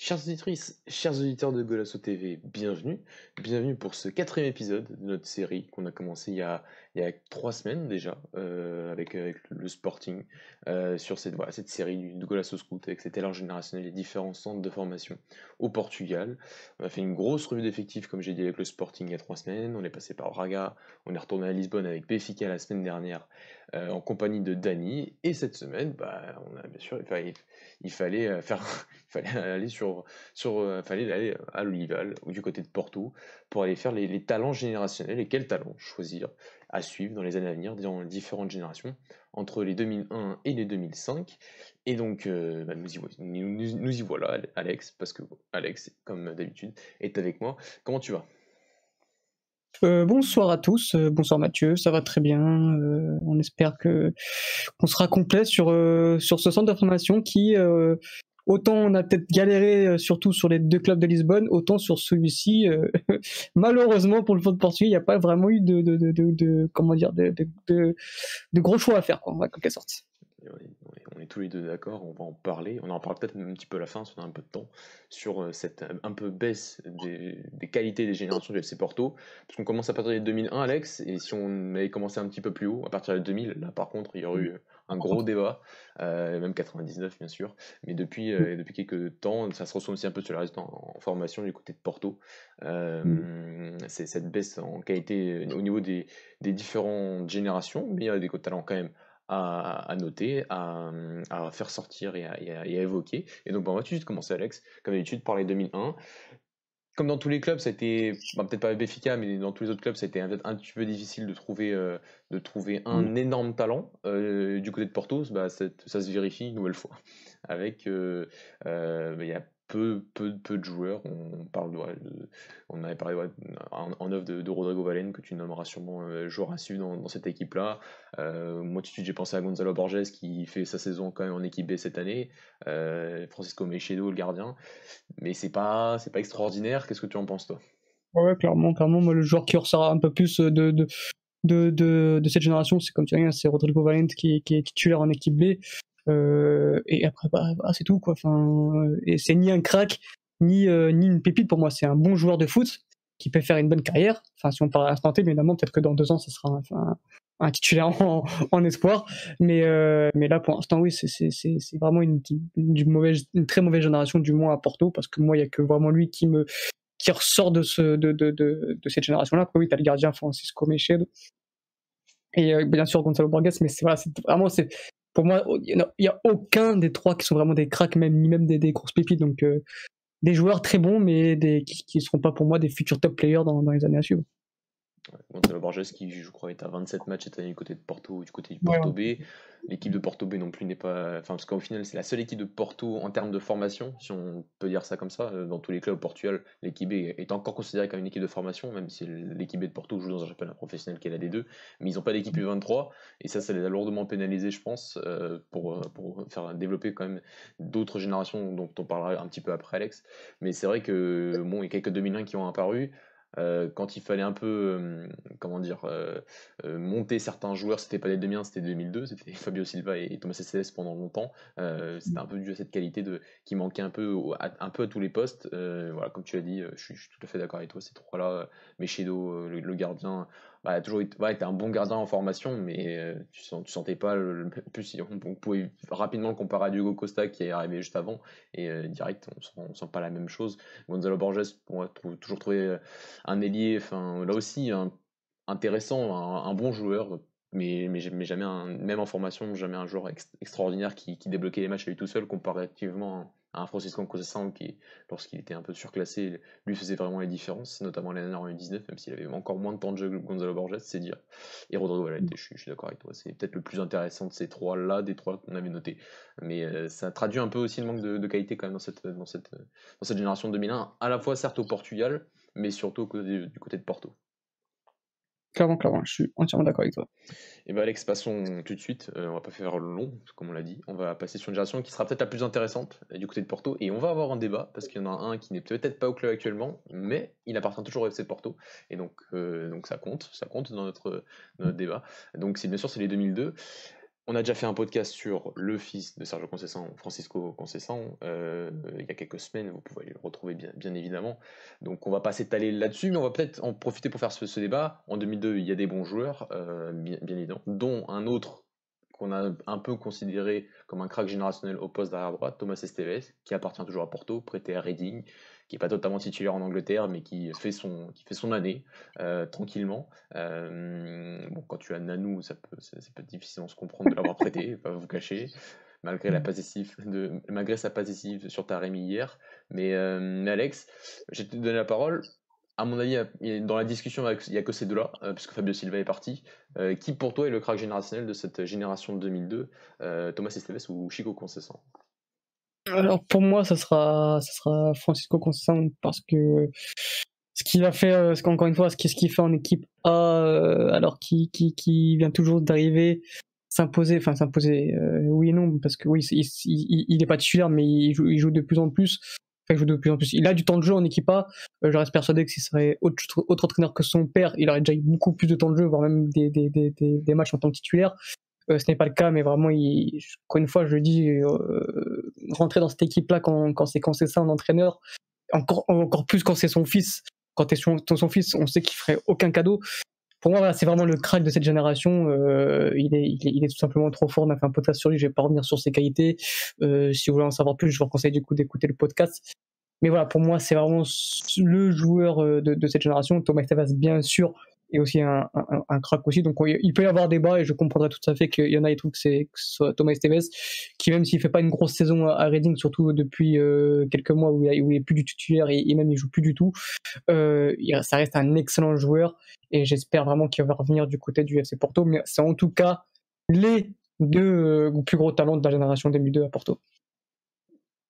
Chères auditrices, chers auditeurs de Golasso TV, bienvenue. Bienvenue pour ce quatrième épisode de notre série qu'on a commencé il y a 3 semaines déjà avec le Sporting sur cette série de Golasso Scout avec cet élan générationnel et différents centres de formation au Portugal. On a fait une grosse revue d'effectifs comme j'ai dit avec le Sporting il y a 3 semaines. On est passé par Braga, on est retourné à Lisbonne avec Benfica la semaine dernière en compagnie de Dani. Et cette semaine, on a bien sûr, il fallait faire il fallait aller fallait aller à l'Olival ou du côté de Porto pour aller faire les talents générationnels et quels talents choisir à suivre dans les années à venir dans les différentes générations entre les 2001 et les 2005. Et donc nous y voilà, Alex, parce que Alex, comme d'habitude, est avec moi. Comment tu vas? Bonsoir à tous, bonsoir Mathieu, ça va très bien. On espère qu'on sera complet sur ce centre d'information qui, autant on a peut-être galéré surtout sur les deux clubs de Lisbonne, autant sur celui-ci, malheureusement pour le foot portugais, il n'y a pas vraiment eu comment dire de gros choix à faire, quoi, en quelque sorte. On est tous les deux d'accord, on va en parler. On en parle peut-être un petit peu à la fin, si on a un peu de temps, sur cette un peu baisse des qualités des générations du FC Porto. Parce qu'on commence à partir de 2001, Alex, et si on avait commencé un petit peu plus haut, à partir de 2000, là par contre, il y aurait eu un gros débat, même 99 bien sûr. Mais depuis quelques temps, ça se ressent aussi un peu sur les résultats en formation du côté de Porto. C'est cette baisse en qualité au niveau des différentes générations, mais il y a des talents quand même à noter, à faire sortir et à évoquer. Et donc, on va tout de suite commencer, Alex, comme d'habitude, par les 2001. Comme dans tous les clubs, ça a été, peut-être pas Benfica, mais dans tous les autres clubs, ça a été peut-être un petit peu difficile de trouver un énorme talent. Du côté de Porto, ça se vérifie une nouvelle fois. Avec, il y a peu de joueurs. On avait parlé en off de Rodrigo Valen, que tu nommeras sûrement joueur à suivre dans cette équipe-là. Moi, tout de suite, j'ai pensé à Gonzalo Borges, qui fait sa saison quand même en équipe B cette année. Francisco Meiredo, le gardien. Mais c'est pas extraordinaire. Qu'est-ce que tu en penses, toi? Ouais, clairement, moi le joueur qui ressort un peu plus de cette génération, c'est comme tu dis, c'est Rodrigo Valente qui est titulaire en équipe B. Et après, c'est tout, quoi. Enfin, et c'est ni un crack, ni une pépite pour moi. C'est un bon joueur de foot qui peut faire une bonne carrière. Enfin, si on parle à l'instant T, mais évidemment, peut-être que dans 2 ans, ça sera un titulaire en espoir. Mais là, pour l'instant, oui, c'est vraiment une très mauvaise génération, du moins à Porto, parce que moi, il y a que vraiment lui qui ressort de cette génération-là. Après, oui, t'as le gardien Francisco Meiredo et bien sûr Gonzalo Borges, mais pour moi, il y a aucun des trois qui sont vraiment des cracks, ni même des grosses pépites. Donc des joueurs très bons, mais qui ne seront pas pour moi des futurs top players dans les années à suivre. Gonzalo Borges qui, je crois, est à 27 matchs cette année du côté de Porto, du côté du Ouais, Porto B. L'équipe de Porto B non plus n'est pas. Enfin, parce qu'au final, c'est la seule équipe de Porto en termes de formation, si on peut dire ça comme ça. Dans tous les clubs au Portugal, l'équipe B est encore considérée comme une équipe de formation, même si l'équipe B de Porto joue dans un championnat professionnel qui est la D2. Mais ils n'ont pas d'équipe U23, et ça les a lourdement pénalisés, je pense, pour faire développer quand même d'autres générations dont on parlera un petit peu après, Alex. Mais c'est vrai que, bon, il y a quelques 2001 qui ont apparu. Quand il fallait un peu, comment dire, monter certains joueurs, c'était pas les 2001, c'était 2002, c'était Fabio Silva et Thomas Cesseres pendant longtemps. C'était un peu dû à cette qualité qui manquait un peu à tous les postes. Voilà, comme tu as dit, je suis tout à fait d'accord avec toi, ces trois-là. Meiredo, le gardien, a toujours été un bon gardien en formation, mais tu sentais pas plus, on pouvait rapidement le comparer à Diogo Costa qui est arrivé juste avant, et direct, on sent pas la même chose. Gonzalo Borges, pour moi, toujours trouvé un ailier, enfin là aussi intéressant, un bon joueur, mais jamais même en formation, jamais un joueur extraordinaire qui débloquait les matchs à lui tout seul, comparativement à un Francisco Conceição qui, lorsqu'il était un peu surclassé, lui faisait vraiment les différences, notamment l'année dernière en U19, même s'il avait encore moins de temps de jeu que Gonzalo Borges, c'est dire. Et Rodrigo Valente, je suis d'accord avec toi, c'est peut-être le plus intéressant de ces trois-là, des trois qu'on avait notés. Mais ça traduit un peu aussi le manque de qualité quand même dans cette génération de 2001, à la fois certes au Portugal, mais surtout du côté de Porto. Clairement, je suis entièrement d'accord avec toi. Et bien Alex, passons tout de suite, on va pas faire long, comme on l'a dit, on va passer sur une génération qui sera peut-être la plus intéressante du côté de Porto, et on va avoir un débat, parce qu'il y en a un qui n'est peut-être pas au club actuellement, mais il appartient toujours au FC de Porto, et donc ça compte dans notre débat. Donc bien sûr c'est les 2002. On a déjà fait un podcast sur le fils de Sergio Conceição, Francisco Conceição, il y a quelques semaines, vous pouvez le retrouver bien évidemment. Donc on va pas s'étaler là-dessus, mais on va peut-être en profiter pour faire ce débat. En 2002, il y a des bons joueurs, bien évidemment, dont un autre qu'on a un peu considéré comme un crack générationnel au poste d'arrière droite, Thomas Esteves, qui appartient toujours à Porto, prêté à Reading, qui n'est pas totalement titulaire en Angleterre, mais qui fait son année tranquillement. Bon, quand tu as Nanou, ça peut difficilement se comprendre de l'avoir prêté, pas vous cacher, malgré sa passessive sur Taremi hier. Mais Alex, je vais te donner la parole. À mon avis, dans la discussion, il n'y a que ces deux-là, puisque Fabio Silva est parti. Qui pour toi est le crack générationnel de cette génération de 2002, Thomas Esteves ou Chico Conceição? Alors pour moi, ça sera Francisco Conceição parce que ce qu'il a fait, encore une fois, ce qu'il fait en équipe A, alors qui vient toujours d'arriver, s'imposer, oui et non, parce que oui, il est pas titulaire, mais il joue de plus en plus. Enfin, il joue de plus en plus. Il a du temps de jeu en équipe A. Je reste persuadé que s'il serait autre entraîneur que son père, il aurait déjà eu beaucoup plus de temps de jeu, voire même des matchs en tant que titulaire. Ce n'est pas le cas, mais vraiment, encore une fois, je le dis, rentrer dans cette équipe-là quand c'est ça, un entraîneur, encore plus quand c'est son fils. Quand t'es son fils, on sait qu'il ferait aucun cadeau. Pour moi, voilà, c'est vraiment le crack de cette génération. Il est tout simplement trop fort. On a fait un podcast sur lui. Je vais pas revenir sur ses qualités. Si vous voulez en savoir plus, je vous conseille du coup d'écouter le podcast. Mais voilà, pour moi, c'est vraiment le joueur de cette génération. Thomas Tevez, bien sûr, est aussi un crack aussi. Donc il peut y avoir débat et je comprendrais tout à fait qu'il y en a qui trouvent que ce soit Thomas Tevez, qui même s'il fait pas une grosse saison à Reading, surtout depuis quelques mois où il est plus du titulaire et même il joue plus du tout, ça reste un excellent joueur et j'espère vraiment qu'il va revenir du côté du FC Porto. Mais c'est en tout cas les deux plus gros talents de la génération 2002 à Porto.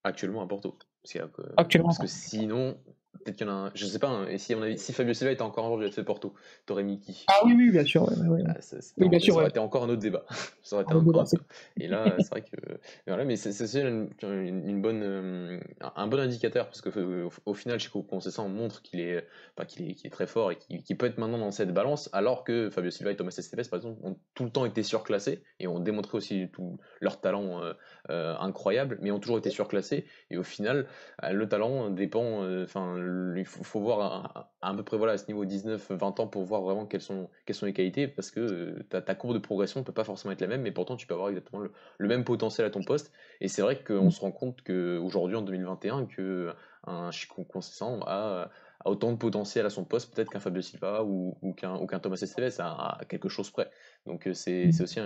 Actuellement à Porto. Actuellement. Parce que sinon, peut-être qu'il y en a un. Je sais pas, hein, et si Fabio Silva était encore un joueur du FC Porto, t'aurais mis qui? Ah oui, bien sûr. Ouais. Oui, bien sûr, ça aurait été encore un autre débat. Ça aurait été encore un débat. Et là, c'est vrai que. Voilà, mais c'est aussi une bonne, un bon indicateur, parce qu'au final, Chico Conceição montre qu'il est très fort et qu'il peut être maintenant dans cette balance, alors que Fabio Silva et Thomas Esteves, par exemple, ont tout le temps été surclassés et ont démontré aussi tout leur talent incroyable, mais ont toujours été surclassés. Et au final, le talent dépend. Il faut voir à peu près voilà, à ce niveau 19-20 ans pour voir vraiment quelles sont les qualités, parce que ta courbe de progression ne peut pas forcément être la même, mais pourtant tu peux avoir exactement le même potentiel à ton poste. Et c'est vrai qu'on se rend compte qu'aujourd'hui, en 2021, qu'un Chico Conceição a autant de potentiel à son poste peut-être qu'un Fabio Silva ou qu'un Thomas Esteves à quelque chose près. Donc c'est aussi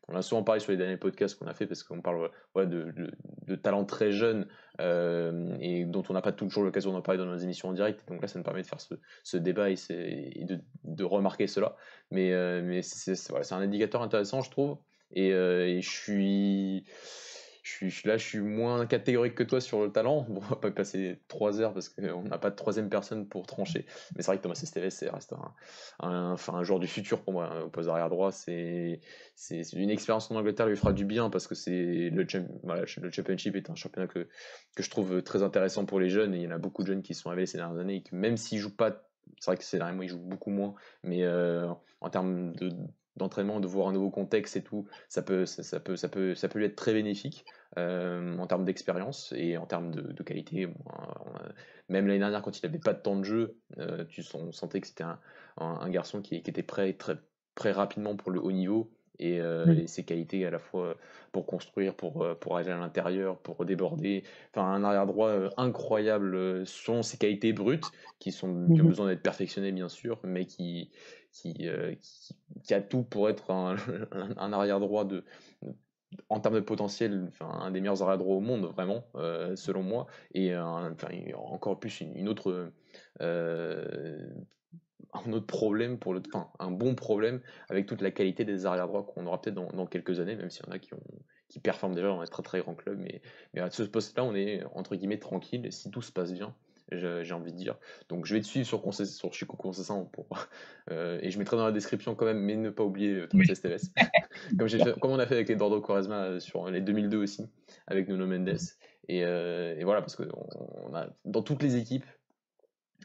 on a souvent parlé sur les derniers podcasts qu'on a fait parce qu'on parle voilà, de talents très jeunes et dont on n'a pas toujours l'occasion d'en parler dans nos émissions en direct. Donc là, ça nous permet de faire ce débat et de remarquer cela. Mais c'est un indicateur intéressant, je trouve. Et je suis moins catégorique que toi sur le talent. Bon, on va pas passer 3 heures parce qu'on n'a pas de troisième personne pour trancher. Mais c'est vrai que Thomas Esteves reste un joueur du futur pour moi. Au poste d'arrière droit, c'est une expérience en Angleterre lui fera du bien parce que le Championship est un championnat que je trouve très intéressant pour les jeunes. Et il y en a beaucoup de jeunes qui se sont révélés ces dernières années et que même s'ils jouent pas, c'est vrai que ces derniers mois ils jouent beaucoup moins, mais en termes d'entraînement, de voir un nouveau contexte et tout, ça peut lui être très bénéfique en termes d'expérience et en termes de qualité. Bon, même l'année dernière, quand il n'avait pas de temps de jeu, on sentait que c'était un garçon qui était prêt très rapidement pour le haut niveau. Et ses qualités à la fois pour construire, pour aller à l'intérieur, pour déborder. Enfin, un arrière droit incroyable sont ses qualités brutes qui ont besoin d'être perfectionnées bien sûr, mais qui a tout pour être un arrière droit en termes de potentiel, un des meilleurs arrière droits au monde vraiment, selon moi, et encore plus une autre un autre problème un bon problème avec toute la qualité des arrière droits qu'on aura peut-être dans quelques années, même s'il y en a qui performent déjà dans un très très grand club, mais à ce poste-là, on est entre guillemets tranquille si tout se passe bien. J'ai envie de dire. Donc je vais te suivre sur Chico Conceição et je mettrai dans la description quand même, mais ne pas oublier Thomas Esteves. comme on a fait avec Eduardo Quaresma sur les 2002 aussi, avec Nuno Mendes. Et voilà, parce que on a, dans toutes les équipes,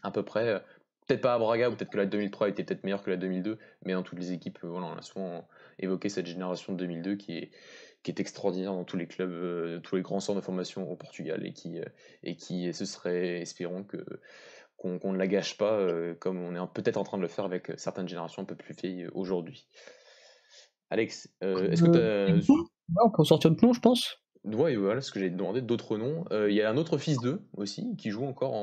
à peu près, peut-être pas à Braga, ou peut-être que la 2003 était peut-être meilleure que la 2002, mais dans toutes les équipes, voilà, on a souvent évoquer cette génération de 2002 qui est extraordinaire dans tous les clubs, tous les grands centres de formation au Portugal et qui ce serait, espérons qu'on ne la gâche pas comme on est peut-être en train de le faire avec certaines générations un peu plus vieilles aujourd'hui. Alex, est-ce que tu as... Ouais, on peut sortir de nom, je pense. Ouais, voilà ce que j'ai demandé, d'autres noms. Il y a un autre fils d'eux aussi qui joue encore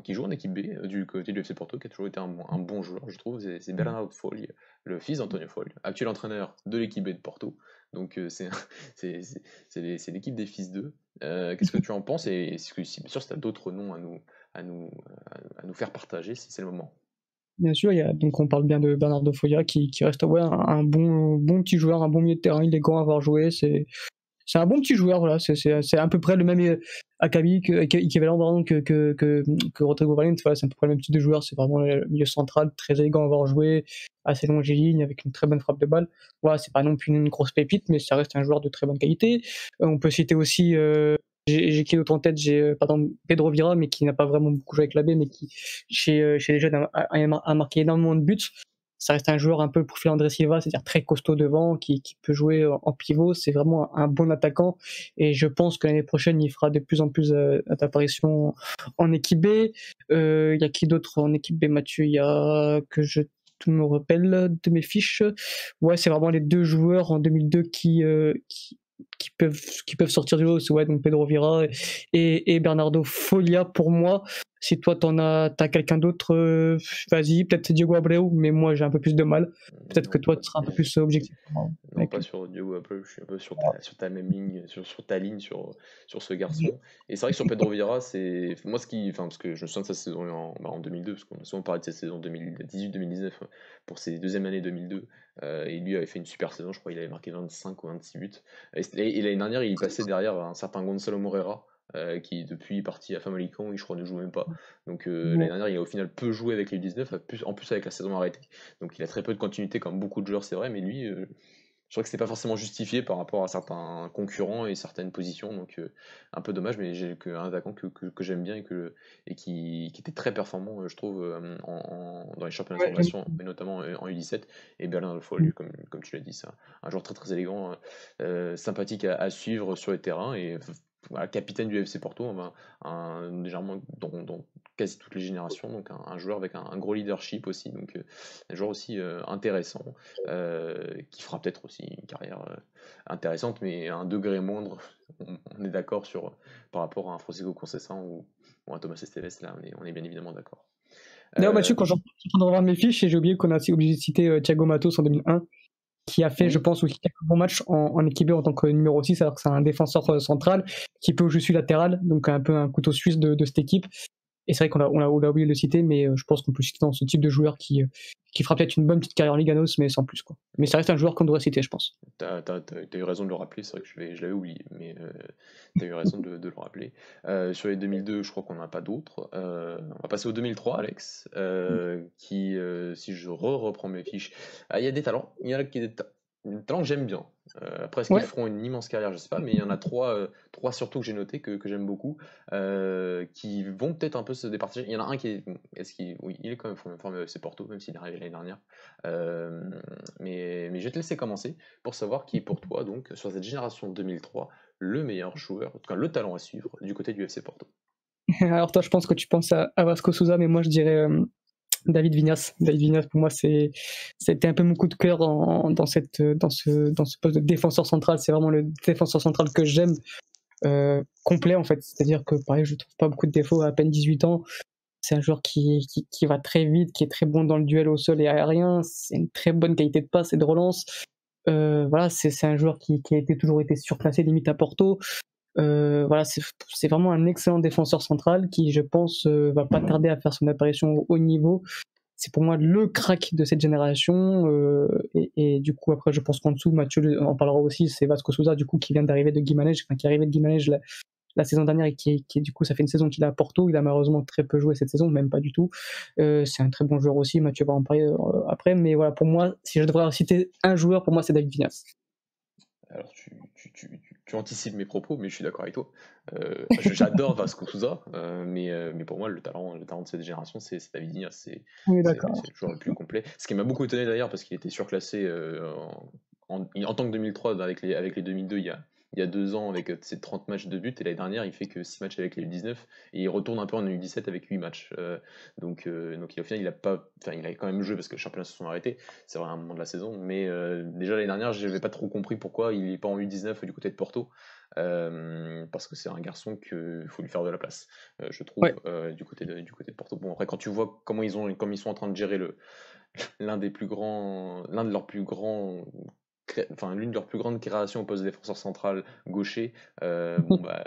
qui joue en équipe B du côté du FC Porto, qui a toujours été un bon joueur, je trouve. C'est Bernardo Folli, le fils d'Antonio Folli, actuel entraîneur de l'équipe B de Porto. Donc c'est l'équipe des fils d'eux. Qu'est-ce que tu en penses? Et bien sûr, si tu as d'autres noms à nous, à nous faire partager, si c'est le moment. Bien sûr, donc on parle bien de Bernardo Foglia qui reste ouais, un bon petit joueur, un bon milieu de terrain, il est grand à avoir joué, c'est un bon petit joueur, voilà, c'est à peu près le même équivalent pardon, que Rodrigo Valente, voilà, c'est à peu près le même type de joueur, c'est vraiment le milieu central, très élégant à avoir joué, assez longiligne, avec une très bonne frappe de balle. Voilà, c'est pas non plus une grosse pépite, mais ça reste un joueur de très bonne qualité. On peut citer aussi, j'ai qui d'autre en tête, j'ai pardon, Pedro Vira, mais qui n'a pas vraiment beaucoup joué avec la B, mais qui chez les jeunes a marqué énormément de buts. Ça reste un joueur un peu profil André Silva, c'est-à-dire très costaud devant, qui peut jouer en pivot. C'est vraiment un bon attaquant. Et je pense que l'année prochaine, il fera de plus en plus d'apparitions en équipe B. Il y a qui d'autre en équipe B, Mathieu? Il y a que je me rappelle de mes fiches. Ouais, c'est vraiment les deux joueurs en 2002 qui peuvent sortir du lot. C'est ouais, donc Pedro Vira et Bernardo Foglia pour moi. Si toi t'as quelqu'un d'autre, vas-y, peut-être Diego Abreu, mais moi j'ai un peu plus de mal. Peut-être Non, que toi tu seras un peu plus objectif. non, pas sur Diogo Apple, je suis un peu sur ta même ligne, sur ta ligne, sur ce garçon. Et c'est vrai que sur Pedro Vieira, c'est. Moi, parce que je me souviens de sa saison en 2002, parce qu'on a souvent parlé de sa saison 2018-2019 pour ses deuxièmes années 2002. Et lui avait fait une super saison, je crois qu'il avait marqué 25 ou 26 buts. Et l'année dernière, il passait derrière un certain Gonzalo Moreira. Qui depuis est parti à Famalicão, je crois ne joue même pas. Donc l'année dernière, il a au final peu joué avec les U19, en plus avec la saison arrêtée. Donc il a très peu de continuité comme beaucoup de joueurs, c'est vrai, mais lui, je crois que c'était pas forcément justifié par rapport à certains concurrents et certaines positions, donc un peu dommage, mais j'ai un attaquant que j'aime bien et qui était très performant, je trouve, dans les championnats de Ouais, formation, et notamment en U17, et Berlin Alpha, lui, comme tu l'as dit, c'est un joueur très très élégant, sympathique à suivre sur les terrains, et voilà, capitaine du FC Porto, légèrement dans quasi toutes les générations, donc un joueur avec un gros leadership aussi, donc un joueur aussi intéressant, qui fera peut-être aussi une carrière intéressante, mais à un degré moindre, on est d'accord par rapport à un Francisco Conceição ou un Thomas Esteves, là on est bien évidemment d'accord. D'ailleurs, Mathieu, quand je suis en train de revoir mes fiches, j'ai oublié qu'on a aussi obligé de citer Thiago Matos en 2001, qui a fait, je Oui, pense, aussi quelques bons matchs en équipe B en tant que numéro 6, alors que c'est un défenseur central qui peut jouer sur latéral, donc un peu un couteau suisse de cette équipe. Et c'est vrai on a oublié de le citer, mais je pense qu'on peut le citer dans ce type de joueur qui fera peut-être une bonne petite carrière en Liga NOS, mais sans plus, quoi. Mais ça reste un joueur qu'on devrait citer, je pense. t'as eu raison de le rappeler, c'est vrai que je l'avais oublié, mais t'as eu raison de le rappeler. Sur les 2002, je crois qu'on n'en a pas d'autres. On va passer au 2003, Alex, qui, si je reprends mes fiches, il y a des talents, il y en a des talents que j'aime bien. Après, est-ce qu'ils Ouais, feront une immense carrière, je sais pas, mais il y en a trois surtout que j'ai noté que j'aime beaucoup, qui vont peut-être un peu se départager. Il y en a un oui, il est quand même formé au FC Porto, même s'il est arrivé l'année dernière. Mais je vais te laisser commencer pour savoir qui est pour toi, donc, sur cette génération 2003, le meilleur joueur, en tout cas le talent à suivre du côté du FC Porto. alors toi, je pense que tu penses à Vasco Souza, mais moi, je dirais David Vignas. David Vignas, pour moi, c'était un peu mon coup de cœur dans ce poste de défenseur central. C'est vraiment le défenseur central que j'aime, complet, en fait. C'est-à-dire que, pareil, je trouve pas beaucoup de défauts à peine 18 ans. C'est un joueur qui va très vite, qui est très bon dans le duel au sol et aérien. C'est une très bonne qualité de passe et de relance. Voilà, c'est un joueur qui a toujours été surclassé limite à Porto. Voilà, c'est vraiment un excellent défenseur central qui, je pense, va pas tarder à faire son apparition au haut niveau. C'est pour moi le crack de cette génération. Et du coup, après, je pense qu'en dessous, Mathieu en parlera aussi, c'est Vasco Souza, du coup, qui vient d'arriver de Guimarães, enfin, qui est arrivé de Guimarães la saison dernière et qui du coup, ça fait une saison qu'il est à Porto. Il a malheureusement très peu joué cette saison, même pas du tout. C'est un très bon joueur aussi. Mathieu va en parler après. Mais voilà, pour moi, si je devrais citer un joueur, pour moi, c'est David Vignas. Alors, tu anticipes mes propos, mais je suis d'accord avec toi. J'adore Vasco Souza, mais pour moi, le talent de cette génération, c'est David Vignas. Oui, C'est d'accord. le joueur le plus complet. Ce qui m'a beaucoup étonné d'ailleurs, parce qu'il était surclassé en tant que 2003, avec les 2002, il y a 2 ans, avec ses 30 matchs de but, et l'année dernière, il fait que 6 matchs avec les U19, et il retourne un peu en U17 avec 8 matchs. Donc au final, il a quand même joué parce que les championnats se sont arrêtés, c'est vrai à un moment de la saison, mais déjà l'année dernière, je n'avais pas trop compris pourquoi il n'est pas en U19 du côté de Porto. Parce que c'est un garçon qu'il faut lui faire de la place, je trouve, Ouais. du côté de Porto. Bon, après, quand tu vois comme ils sont en train de gérer l'un de leurs plus grands, l'une de leurs plus grandes créations au poste de défenseur central gaucher, bon bah,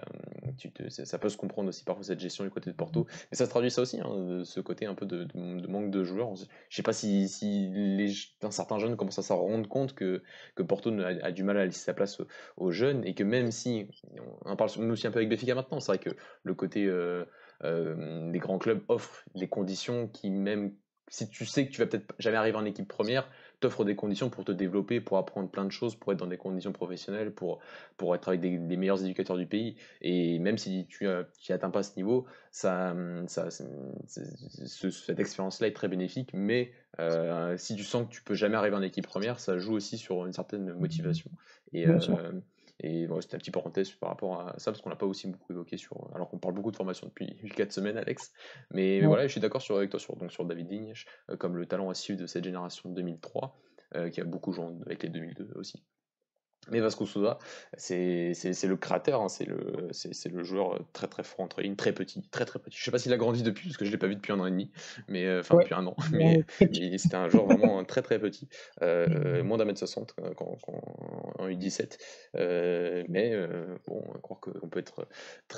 ça peut se comprendre aussi parfois cette gestion du côté de Porto, mais ça se traduit ça aussi, hein, ce côté un peu de manque de joueurs. Je sais pas si certains jeunes commencent à s'en rendre compte que Porto a du mal à laisser sa place aux jeunes, et que même si on en parle nous aussi un peu avec Benfica maintenant, c'est vrai que le côté des grands clubs offrent des conditions qui, même si tu sais que tu vas peut-être jamais arriver en équipe première, t'offre des conditions pour te développer, pour apprendre plein de choses, pour être dans des conditions professionnelles, pour être avec des meilleurs éducateurs du pays. Et même si tu n'atteins pas ce niveau, cette expérience-là est très bénéfique. Mais si tu sens que tu peux jamais arriver en équipe première, ça joue aussi sur une certaine motivation. Et, Bien sûr. et c'était un petit parenthèse par rapport à ça, parce qu'on l'a pas aussi beaucoup évoqué, alors qu'on parle beaucoup de formation depuis 4 semaines, Alex. Mais Ouais. voilà, je suis d'accord avec toi sur David Digne, comme le talent à suivre de cette génération de 2003, qui a beaucoup joué avec les 2002 aussi. Mais Vasco Souza, c'est le créateur, hein, c'est le joueur très très fort entre lignes, très petit, très très petit. Je sais pas s'il a grandi depuis, parce que je l'ai pas vu depuis 1 an et demi, mais enfin Ouais. depuis 1 an, Ouais. mais c'était un joueur vraiment très très petit, moins d'1m60 en U17, mais bon, croire qu'on peut être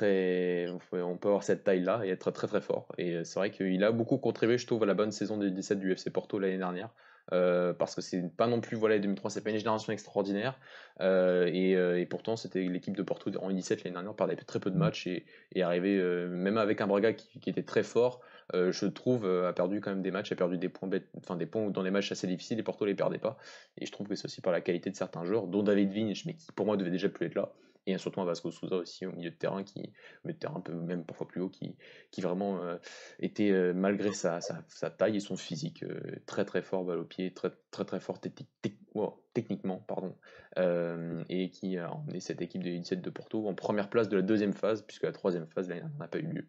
on peut avoir cette taille-là et être très très fort. Et c'est vrai qu'il a beaucoup contribué, je trouve, à la bonne saison de U17 du FC Porto l'année dernière. Parce que c'est pas non plus, voilà, les 2003, c'est pas une génération extraordinaire, et pourtant c'était l'équipe de Porto en U17 l'année dernière, perdait très peu de matchs, et arrivait, même avec un Braga qui était très fort, je trouve, a perdu quand même des matchs, a perdu des points enfin des points dans des matchs assez difficiles, et Porto les perdait pas. Et je trouve que c'est aussi par la qualité de certains joueurs, dont David Vignes, mais qui pour moi devait déjà plus être là, et surtout un Vasco Souza aussi au milieu de terrain, un peu même parfois plus haut, qui vraiment était, malgré sa taille et son physique, très très fort balle au pied, très très très fort techniquement, pardon, et qui a emmené cette équipe de U17 de Porto en première place de la deuxième phase, puisque la troisième phase n'a pas eu lieu.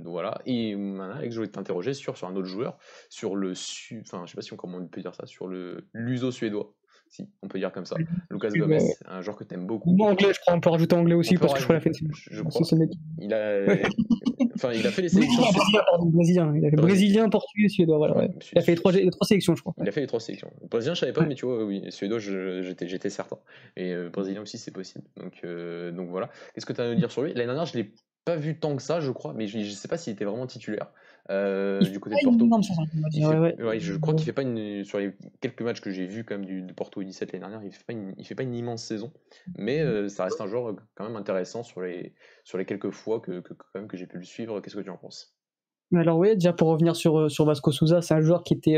Voilà. Et maintenant, Alex, je voulais t'interroger sur un autre joueur, enfin, je sais pas si comment on peut dire ça, sur l'uso suédois, si on peut dire comme ça, Lucas Gomez, Ouais. un joueur que tu aimes beaucoup. Ou anglais, je crois, on peut rajouter anglais On aussi peut parce que je crois rajouter, qu'il a fait je aussi crois, ce mec. il a, Ouais. enfin, il a fait les sélections Brésilien, pardon, brésilien. Il a fait brésilien, portugais, suédois. Voilà, ouais. Il a fait les trois sélections, je crois. Il Ouais. a fait les 3 sélections. Brésilien, je savais pas, Ouais. mais tu vois, oui, suédois, j'étais certain. Et brésilien aussi, c'est possible. Donc voilà. Qu'est-ce que tu as à nous dire sur lui? L'année dernière, je l'ai pas vu tant que ça, je crois, mais je sais pas s'il était vraiment titulaire Il du fait côté pas de une Porto. énorme saison, on va dire. Ouais, ouais. Ouais, je crois qu'il fait pas sur les quelques matchs que j'ai vus quand même de Porto U17 l'année dernière, il fait pas une immense saison, mais ça reste un joueur quand même intéressant sur les quelques fois quand même que j'ai pu le suivre. Qu'est-ce que tu en penses? Alors oui, déjà pour revenir sur Vasco Souza, c'est un joueur qui était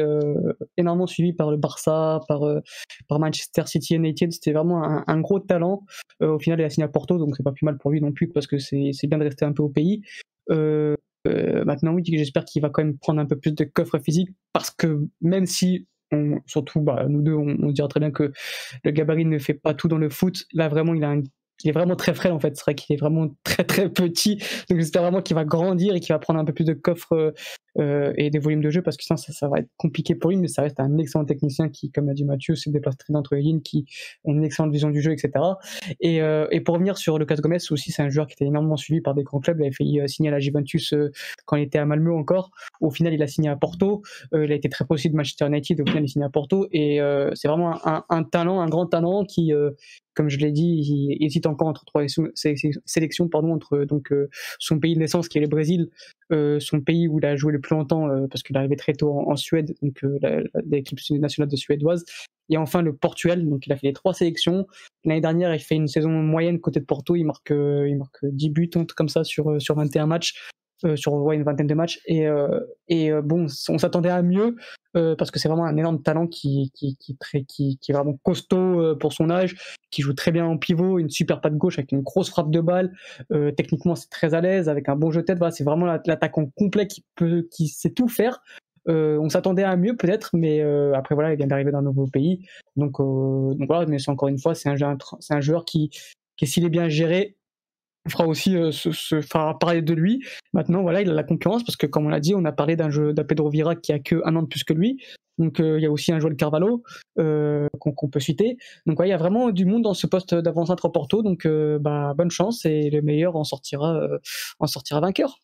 énormément suivi par le Barça, par Manchester City United. C'était vraiment un gros talent. Au final, il a signé à Porto, donc c'est pas plus mal pour lui non plus parce que c'est bien de rester un peu au pays. Euh, Maintenant, oui, j'espère qu'il va quand même prendre un peu plus de coffre physique parce que même si surtout nous deux, on dira très bien que le gabarit ne fait pas tout dans le foot. Là, vraiment, il est vraiment très frêle en fait. C'est vrai qu'il est vraiment très très petit. Donc j'espère vraiment qu'il va grandir et qu'il va prendre un peu plus de coffre et des volumes de jeu parce que sinon ça va être compliqué pour lui. Mais ça reste un excellent technicien qui, comme l'a dit Mathieu, se déplace très bien entre les lignes, qui a une excellente vision du jeu, etc. Et pour revenir sur Lucas Gomez aussi, c'est un joueur qui était énormément suivi par des grands clubs. Il avait failli signer à la Juventus quand il était à Malmö encore. Au final, il a signé à Porto. Il a été très proche de Manchester United. Au final, il signe à Porto. Et c'est vraiment un talent, un grand talent qui comme je l'ai dit, il hésite encore entre trois sélections, entre son pays de naissance qui est le Brésil, son pays où il a joué le plus longtemps parce qu'il est arrivé très tôt en Suède, donc l'équipe nationale de suédoise, et enfin le Portugal. Donc il a fait les 3 sélections. L'année dernière, il fait une saison moyenne côté de Porto, il marque 10 buts, un truc comme ça sur 21 matchs. Sur une vingtaine de matchs et bon, on s'attendait à mieux parce que c'est vraiment un énorme talent qui est vraiment costaud pour son âge, qui joue très bien en pivot, une super patte gauche avec une grosse frappe de balle, techniquement c'est très à l'aise avec un bon jeu de tête. Voilà, c'est vraiment l'attaquant complet qui sait tout faire. On s'attendait à mieux peut-être, mais après voilà, il vient d'arriver dans un nouveau pays, donc voilà. Mais c'est encore une fois, c'est un joueur qui s'il est bien géré, fera aussi se fera parler de lui. Maintenant, voilà, il a la concurrence parce que, comme on l'a dit, on a parlé d'un Pedro Vieira qui a que 1 an de plus que lui. Donc, il y a aussi un Joel Carvalho qu'on peut citer. Donc, ouais, il y a vraiment du monde dans ce poste d'avant-centre à Porto. Donc, bonne chance et le meilleur en sortira vainqueur.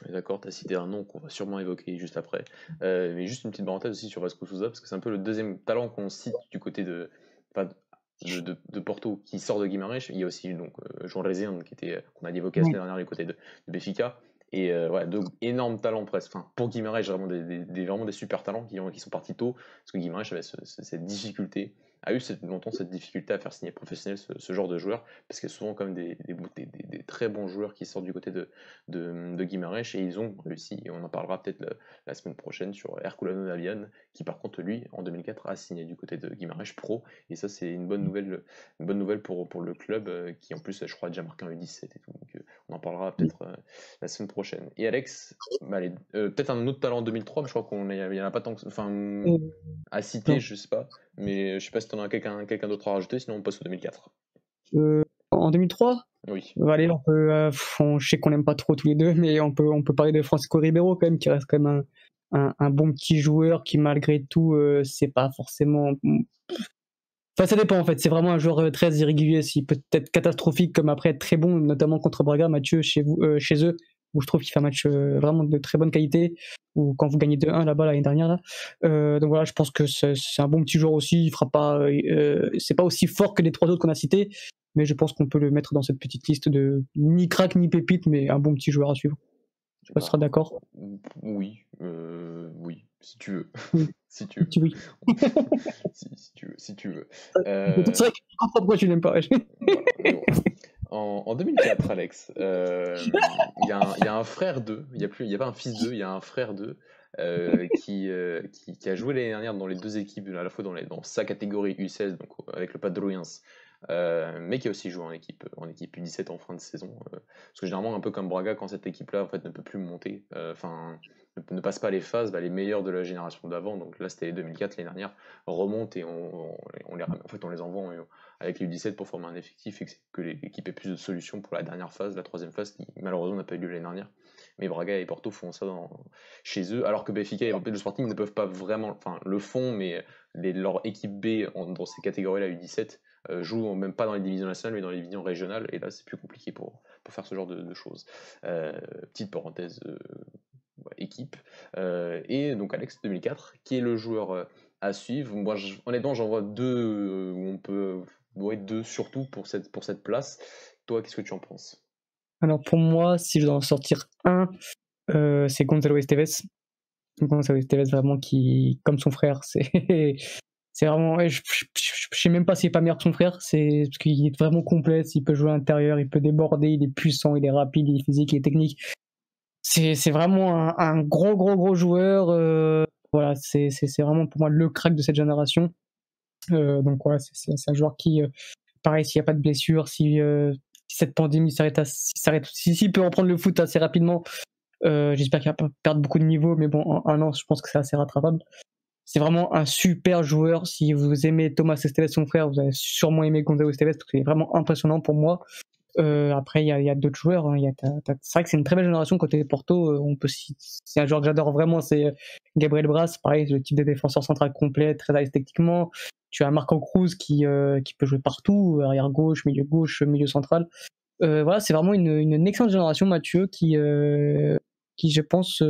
D'accord, tu as cité un nom qu'on va sûrement évoquer juste après. Mais juste une petite parenthèse aussi sur Vasco Souza, parce que c'est un peu le deuxième talent qu'on cite du côté enfin, de Porto qui sort de Guimarães. Il y a aussi donc, João Rezende qu'on a évoqué la Oui. semaine dernière du côté de Benfica. Et ouais, deux énormes talents presque. Enfin, pour Guimarães, vraiment vraiment des super talents qui sont partis tôt, parce que Guimarães avait cette difficulté, a eu longtemps cette difficulté à faire signer professionnel ce genre de joueur, parce qu'il y a souvent quand même des très bons joueurs qui sortent du côté de Guimarães, et ils ont réussi, et on en parlera peut-être la semaine prochaine sur Herculano Navian, qui par contre lui en 2004 a signé du côté de Guimarães Pro, et ça c'est une bonne nouvelle pour le club, qui en plus je crois a déjà marqué un U17 et tout, donc on en parlera peut-être la semaine prochaine. Et Alex, peut-être un autre talent en 2003, mais je crois qu'il n'y en a pas tant que, enfin, à citer, Non. je sais pas, mais je sais pas si tu en as quelqu'un d'autre à rajouter, sinon on passe au 2004. En 2003, Oui. allez, je sais qu'on n'aime pas trop tous les deux, mais on peut parler de Francisco Ribeiro quand même, qui reste quand même un bon petit joueur qui, malgré tout, c'est pas forcément. Enfin, ça dépend en fait. C'est vraiment un joueur très irrégulier. S'il peut être catastrophique, comme après être très bon, notamment contre Braga, Mathieu, chez eux, où je trouve qu'il fait un match vraiment de très bonne qualité. Ou quand vous gagnez 2-1 là-bas l'année dernière. Là. Donc voilà, je pense que c'est un bon petit joueur aussi. Il fera pas, c'est pas aussi fort que les 3 autres qu'on a cités, mais je pense qu'on peut le mettre dans cette petite liste de ni crack ni pépite, mais un bon petit joueur à suivre. Je sais pas si tu seras d'accord. Oui, oui, si tu veux. Oui, Si tu veux. oui. Si tu veux. C'est vrai que je comprends pourquoi tu l'aimes pas. Voilà, mais bon. En 2004, Alex, il y a un frère d'eux, il y a pas un fils d'eux, il y a un frère d'eux qui a joué l'année dernière dans les deux équipes, à la fois dans sa catégorie U16, donc avec le Padroians, mais qui a aussi joué en équipe U17 en fin de saison. Parce que généralement, un peu comme Braga, quand cette équipe-là en fait, ne peut plus monter, enfin ne passe pas les phases, les meilleurs de la génération d'avant, donc là c'était les 2004 l'année dernière, remontent et on les envoie avec les U17 pour former un effectif et que l'équipe ait plus de solutions pour la dernière phase, la troisième phase, qui malheureusement n'a pas eu lieu l'année dernière. Mais Braga et Porto font ça chez eux, alors que Benfica et le Sporting ne peuvent pas vraiment, enfin le font, mais leur équipe B dans ces catégories-là U17 jouent même pas dans les divisions nationales, mais dans les divisions régionales, et là c'est plus compliqué pour faire ce genre de choses. Petite parenthèse équipe. Et donc Alex 2004, qui est le joueur à suivre. Moi, honnêtement, j'en vois deux où on peut. Ouais, deux surtout pour cette place. Toi, qu'est-ce que tu en penses? Alors pour moi, si je dois en sortir un, c'est Gonzalo Esteves. Gonzalo Esteves vraiment qui, comme son frère, c'est vraiment. Je sais même pas s'il est pas meilleur que son frère. C'est parce qu'il est vraiment complet. Il peut jouer à l'intérieur, il peut déborder, il est puissant, il est rapide, il est physique, il est technique. C'est vraiment un gros joueur. Voilà, c'est vraiment pour moi le crack de cette génération. Donc voilà, c'est un joueur qui, pareil, s'il n'y a pas de blessure, si cette pandémie s'il peut reprendre le foot assez rapidement, j'espère qu'il va pas perdre beaucoup de niveau, mais bon, en 1 an, je pense que c'est assez rattrapable. C'est vraiment un super joueur. Si vous aimez Thomas Esteves, son frère, vous allez sûrement aimer Gonzalo Esteves parce qu'il est vraiment impressionnant pour moi. Après, il y a d'autres joueurs. Hein. C'est vrai que c'est une très belle génération côté Porto. C'est un joueur que j'adore vraiment, c'est Gabriel Bras. Pareil, le type de défenseur central complet, très à l'aise techniquement. Tu as Marco Cruz qui peut jouer partout, arrière gauche, milieu central. Voilà, c'est vraiment une excellente génération, Mathieu, qui je pense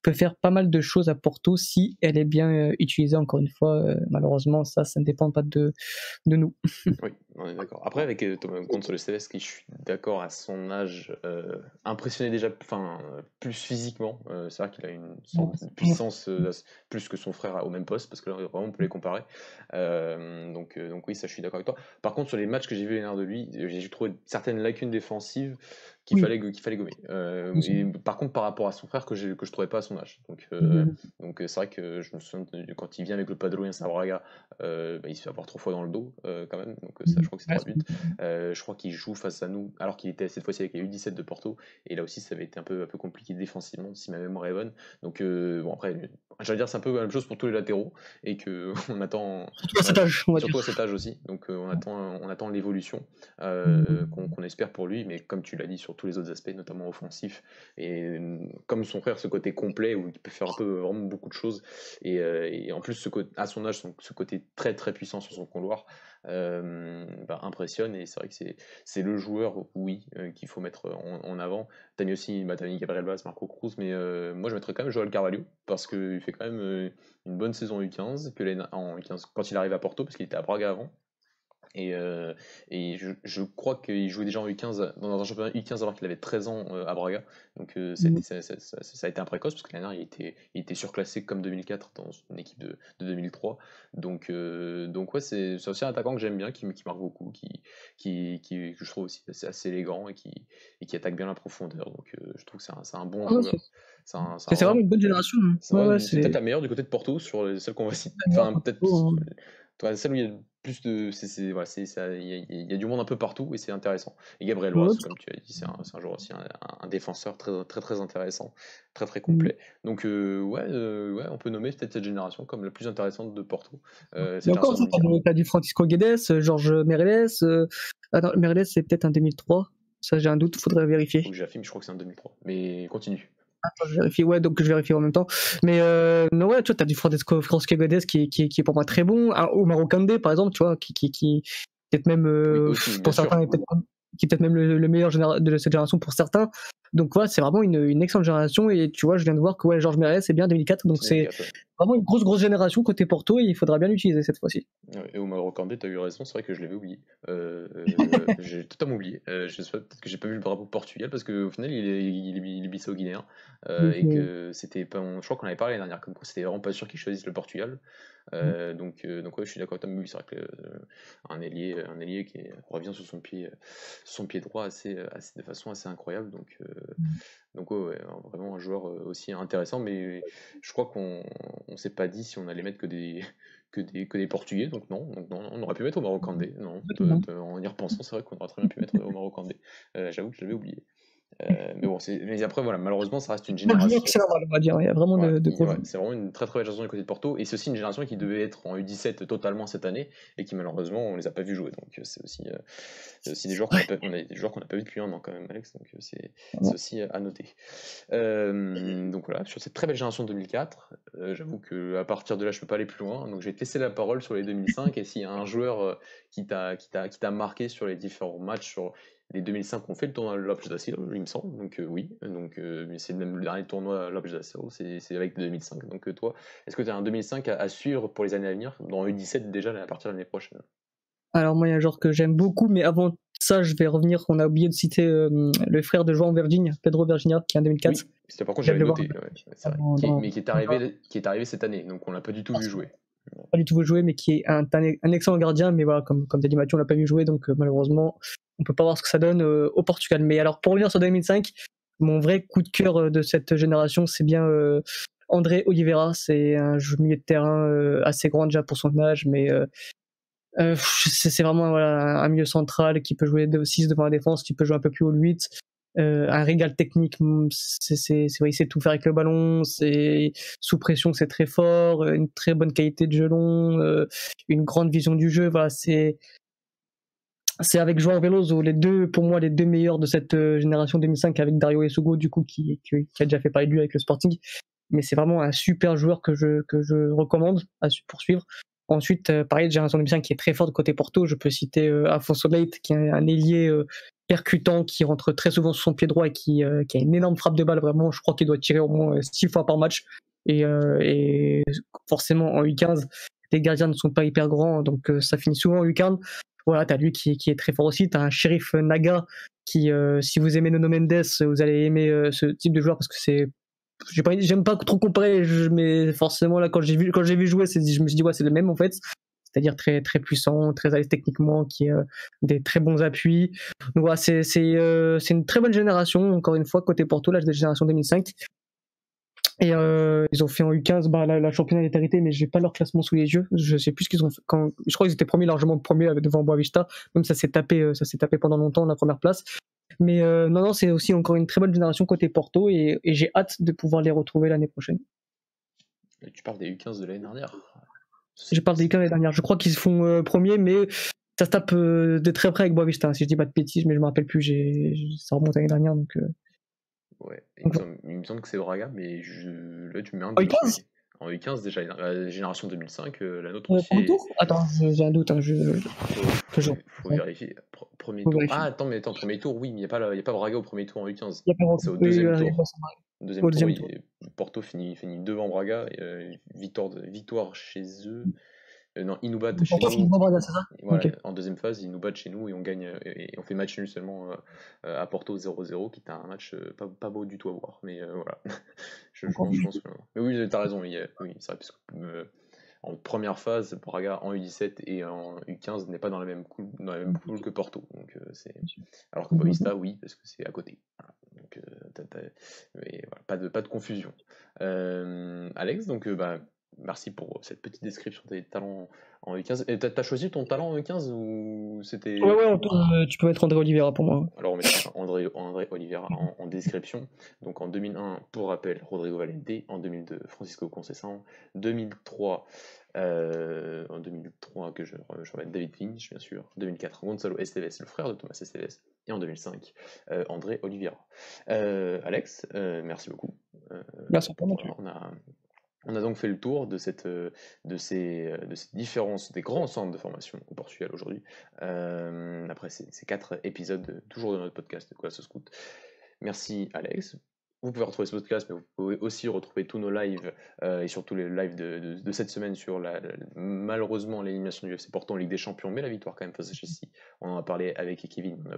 peut faire pas mal de choses à Porto si elle est bien utilisée. Encore une fois, malheureusement, ça ne dépend pas de nous. Oui, on est d'accord. Après, avec Thomas Gonzalo Esteves, qui je suis d'accord à son âge, impressionné déjà, enfin, plus physiquement. C'est vrai qu'il a une sorte de puissance plus que son frère au même poste, parce que là, vraiment, on peut les comparer. Donc oui, ça, je suis d'accord avec toi. Par contre, sur les matchs que j'ai vu l'année de lui, j'ai trouvé certaines lacunes défensives qu'il fallait gommer. Et par contre, par rapport à son frère, que je trouvais pas à son âge. Donc c'est vrai que je me souviens quand il vient avec le Padroian à Braga, il se fait avoir 3 fois dans le dos quand même. Donc ça, je crois que c'est 3 buts. Je crois qu'il joue face à nous alors qu'il était cette fois-ci avec les U17 de Porto, et là aussi ça avait été un peu compliqué défensivement, si ma mémoire est bonne. Donc bon après, j'allais dire c'est un peu la même chose pour tous les latéraux, et que on attend, Surtout à cet âge, on va dire. surtout à cet âge aussi, donc on attend l'évolution qu'on espère pour lui, mais comme tu l'as dit sur tous les autres aspects, notamment offensifs, et comme son frère, ce côté complet où il peut faire un peu vraiment beaucoup de choses, et en plus à son âge, ce côté très très puissant sur son couloir impressionne, et c'est vrai que c'est le joueur, oui, qu'il faut mettre en avant. T'as mis aussi t'as mis Gabriel Vaz, Marco Cruz, mais moi je mettrais quand même Joël Carvalho, parce qu'il fait quand même une bonne saison U15, en U15 quand il arrive à Porto, parce qu'il était à Braga avant. Et je crois qu'il jouait déjà en U15, dans un championnat U15 alors qu'il avait 13 ans à Braga. Donc ça a été un précoce, parce que l'année dernière il était surclassé comme 2004 dans une équipe de 2003. Donc ouais, c'est aussi un attaquant que j'aime bien, qui marque beaucoup, que je trouve aussi assez élégant, et qui attaque bien la profondeur. Donc je trouve que c'est un bon joueur. C'est vraiment une bonne génération. C'est peut-être la meilleure du côté de Porto sur celle qu'on va citer. Enfin, peut-être celle où il y a plus de. Voilà, il y a du monde un peu partout, et c'est intéressant. Et Gabriel Vaz, comme tu as dit, c'est un joueur aussi, un défenseur très, très, très intéressant, très, très complet. Donc, ouais, on peut nommer peut-être cette génération comme la plus intéressante de Porto. Mais encore, t'as du Francisco Guedes, Georges Meireles. Attends, Meireles, c'est peut-être un 2003. Ça, j'ai un doute, faudrait vérifier. Faut que j'affirme, je crois que c'est un 2003. Mais continue. Attends, je vérifie, ouais, donc je vérifie en même temps. Mais non, ouais, tu vois, t'as du Francisco Guedes qui est pour moi très bon. Omar Okande, par exemple, tu vois, qui peut-être même, oui, aussi, pour certains, qui est peut-être même le meilleur de cette génération pour certains. Donc voilà, c'est vraiment une excellente génération, et tu vois, je viens de voir que ouais, Georges Meireles c'est bien 2004, donc c'est vraiment une grosse génération côté Porto, et il faudra bien l'utiliser cette fois-ci. Et Omar Okande, t'as eu raison, c'est vrai que je l'avais oublié. J'ai totalement oublié. Peut-être que j'ai pas vu le drapeau Portugal, parce qu'au final il est bissau-guinéen, et que c'était pas. Je crois qu'on avait parlé l'année dernière, comme quoi c'était vraiment pas sûr qu'ils choisissent le Portugal. Donc ouais, je suis d'accord. Oui, c'est vrai que un ailier qui revient sur son pied droit de façon assez incroyable. Donc ouais, vraiment un joueur aussi intéressant, mais je crois qu'on s'est pas dit si on allait mettre que des Portugais, donc non, on aurait pu mettre Omar Okande. Non, en y repensant, c'est vrai qu'on aurait très bien pu mettre Omar Okande. J'avoue que je l'avais oublié. Mais bon, mais après voilà, malheureusement ça reste une génération. On va dire, il y a vraiment c'est vraiment une très très belle génération du côté de Porto, et c'est aussi une génération qui devait être en U17 totalement cette année, et qui malheureusement on les a pas vus jouer. Donc c'est aussi des joueurs qu'on n'a pas vu depuis un an quand même, Alex. Donc c'est aussi à noter. Donc voilà, sur cette très belle génération de 2004, j'avoue que à partir de là je peux pas aller plus loin. Donc je vais te laisser la parole sur les 2005, et s'il y a un joueur qui t'a marqué sur les différents matchs, sur les 2005 ont fait le tournoi Lopes da Silva, il me semble, donc oui, mais c'est même le dernier tournoi Lopes da Silva, c'est avec 2005. Donc toi, est-ce que tu as un 2005 à suivre pour les années à venir, dans U17 déjà à partir de l'année prochaine? Alors moi, il y a un joueur que j'aime beaucoup, mais avant ça, je vais revenir, on a oublié de citer le frère de João Virginia, Pedro Virginia, qui est en 2004. Oui, c'était par contre j'avais noté, mais qui est arrivé cette année, donc on l'a pas du tout vu jouer. Pas du tout vu jouer, mais qui est un excellent gardien, mais voilà, comme t'as dit Mathieu, on l'a pas vu jouer, donc malheureusement, on peut pas voir ce que ça donne au Portugal. Mais alors, pour revenir sur 2005, mon vrai coup de cœur de cette génération, c'est bien André Oliveira. C'est un milieu de terrain assez grand déjà pour son âge, mais c'est vraiment voilà, un milieu central qui peut jouer 6 devant la défense, qui peut jouer un peu plus haut le 8. Un régal technique, il sait tout faire avec le ballon, sous pression c'est très fort, une très bonne qualité de jeu long, une grande vision du jeu. Voilà, c'est avec João Veloso pour moi les deux meilleurs de cette génération 2005, avec Dario Esugo du coup qui a déjà fait parler de lui avec le Sporting. Mais c'est vraiment un super joueur que je recommande à poursuivre. Ensuite, pareil, génération 2005 qui est très forte côté Porto. Je peux citer Afonso Leite, qui est un ailier percutant, qui rentre très souvent sur son pied droit, et qui a une énorme frappe de balle. Vraiment, je crois qu'il doit tirer au moins 6 fois par match. Et forcément, en U15, les gardiens ne sont pas hyper grands, donc ça finit souvent en lucarne. Voilà, t'as lui qui est très fort aussi. T'as un Sheriff Naga qui, si vous aimez Nuno Mendes, vous allez aimer ce type de joueur, parce que j'aime pas trop comparer, mais forcément là quand j'ai vu jouer, je me suis dit ouais, c'est le même en fait, c'est-à-dire très très puissant, très à l'aise techniquement, qui a des très bons appuis. Donc voilà, c'est une très bonne génération, encore une fois côté Porto, là, de génération 2005. Et ils ont fait en U15, la championnat est arrêté, mais j'ai pas leur classement sous les yeux. Je sais plus ce qu'ils ont fait. Je crois qu'ils étaient premiers, largement premiers devant Boavista. Même ça s'est tapé pendant longtemps la première place. Mais non, c'est aussi encore une très bonne génération côté Porto et j'ai hâte de pouvoir les retrouver l'année prochaine. Et tu parles des U15 de l'année dernière. Je parle des U15 l'année dernière. Je crois qu'ils se font premiers, mais ça se tape de très près avec Boavista, si je dis pas de bêtises, mais je me rappelle plus. Ça remonte à l'année dernière, donc. Ouais, il me semble que c'est Braga, mais là tu me mets un En doute. U15 En U15 déjà, la génération 2005, la nôtre Premier aussi. tour Attends, j'ai un doute. Faut vérifier. Premier Faut tour. vérifier. Ah, attends, mais premier tour, oui, mais il y a pas Braga au premier tour en U15. Il y a pas C'est au oui, deuxième tour. au Deuxième tour, deuxième tour. Porto finit devant Braga. Victoire chez eux. Non, ils nous battent chez Pourtant, nous. Philippe Braga, c'est ça Voilà, Ok. en deuxième phase, ils nous battent chez nous et on gagne et on fait match nul seulement à Porto 0-0, qui était un match pas beau du tout à voir. Mais voilà, je pense que. Mais oui, t'as raison, oui, c'est vrai, parce que en première phase, Braga en U17 et en U15 n'est pas dans la même poule que Porto. Donc, alors que Boavista, oui, parce que c'est à côté. Voilà. Donc, mais voilà, pas de confusion. Alex, donc merci pour cette petite description des talents en U15. Et t'as choisi ton talent en U15 ou c'était. Ouais, tu peux mettre André Oliveira pour moi. Alors on mettra André Oliveira en description. Donc en 2001, pour rappel, Rodrigo Valente. En 2002, Francisco Conceição. 2003, en 2003 je remets David Vinch, bien sûr. 2004, Gonzalo Esteves, le frère de Thomas Esteves. Et en 2005, André Oliveira. Alex, merci beaucoup. Merci pour moi. Voilà, on a donc fait le tour de cette différence des grands centres de formation au Portugal aujourd'hui. Après ces 4 épisodes, toujours de notre podcast de Quoi ce Scout. Merci Alex. Vous pouvez retrouver ce podcast, mais vous pouvez aussi retrouver tous nos lives et surtout les lives de cette semaine sur malheureusement l'élimination du FC Porto en Ligue des Champions, mais la victoire quand même face à Chelsea. On en a parlé avec Kevin, on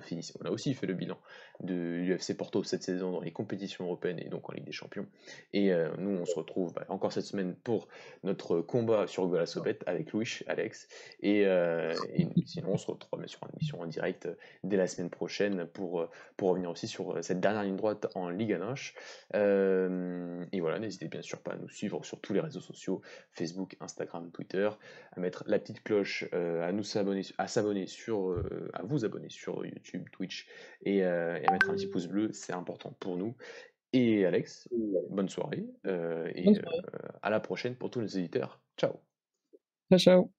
a aussi fait le bilan du FC Porto cette saison dans les compétitions européennes et donc en Ligue des Champions. Et nous, on se retrouve encore cette semaine pour notre combat sur Gola Sobet avec Louis, Alex. Et sinon, on se retrouve bien sûr en émission en direct dès la semaine prochaine pour revenir aussi sur cette dernière ligne droite en Ligue 1. Et voilà, n'hésitez bien sûr pas à nous suivre sur tous les réseaux sociaux, Facebook, Instagram, Twitter, à mettre la petite cloche, à vous abonner sur YouTube, Twitch et à mettre un petit pouce bleu, c'est important pour nous. Et Alex, bonne soirée et à la prochaine pour tous nos éditeurs. Ciao. Ciao.